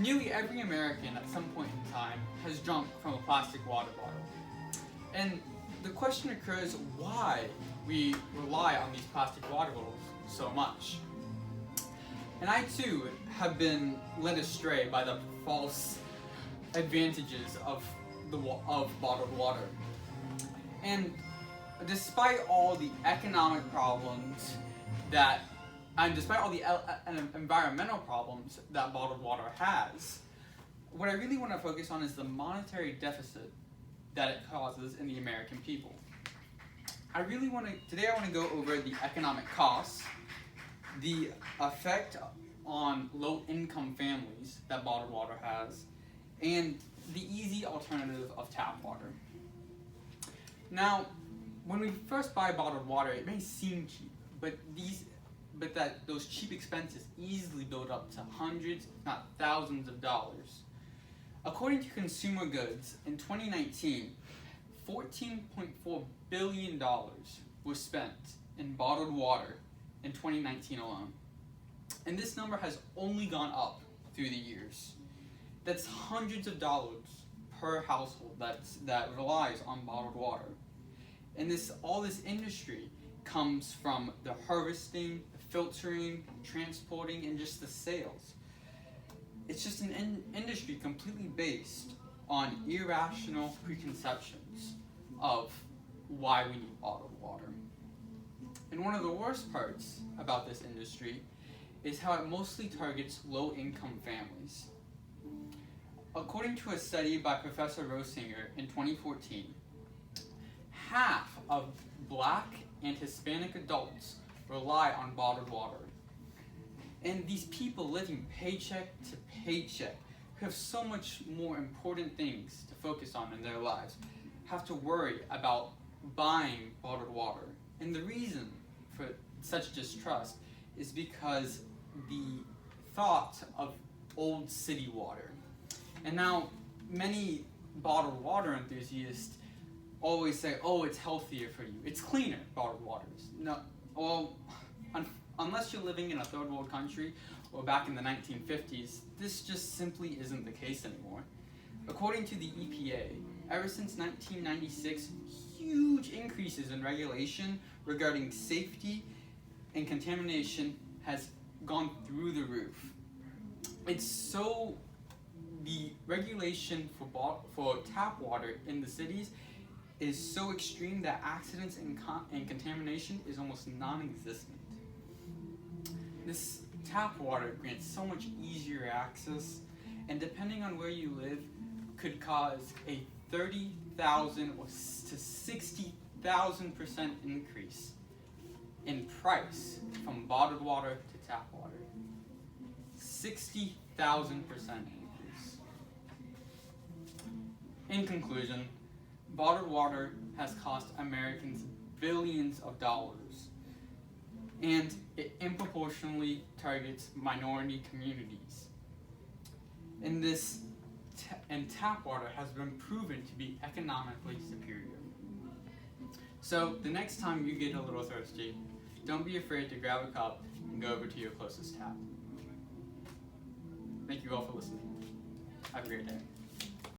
Nearly every American at some point in time has drunk from a plastic water bottle. And the question occurs why we rely on these plastic water bottles so much. And I too have been led astray by the false advantages of bottled water. And despite all the economic problems and despite all the environmental problems that bottled water has, what I really want to focus on is the monetary deficit that it causes in the American people. Today I want to go over the economic costs, the effect on low-income families that bottled water has, and the easy alternative of tap water. Now, when we first buy bottled water, it may seem cheap, but those cheap expenses easily build up to hundreds, if not thousands of dollars. According to Consumer Goods, in 2019, $14.4 billion was spent in bottled water in 2019 alone. And this number has only gone up through the years. That's hundreds of dollars per household that relies on bottled water. And all this industry comes from the harvesting, the filtering, transporting, and just the sales. It's just an industry completely based on irrational preconceptions of why we need bottled water. And one of the worst parts about this industry is how it mostly targets low-income families. According to a study by Professor Rosinger in 2014, half of Black and Hispanic adults rely on bottled water. And these people living paycheck to paycheck, who have so much more important things to focus on in their lives, have to worry about buying bottled water. And the reason for such distrust is because the thought of old city water. And now many bottled water enthusiasts always say, oh, it's healthier for you. It's cleaner, bottled waters. No, well, unless you're living in a third world country or back in the 1950s, this just simply isn't the case anymore. According to the EPA, ever since 1996, huge increases in regulation regarding safety and contamination has gone through the roof. The regulation for tap water in the cities is so extreme that accidents and contamination is almost non-existent. This tap water grants so much easier access, and depending on where you live, could cause a 30,000 to 60,000% increase in price from bottled water to tap water. 60,000% increase. In conclusion, bottled water has cost Americans billions of dollars, and it disproportionately targets minority communities. And tap water has been proven to be economically superior. So the next time you get a little thirsty, don't be afraid to grab a cup and go over to your closest tap. Thank you all for listening. Have a great day.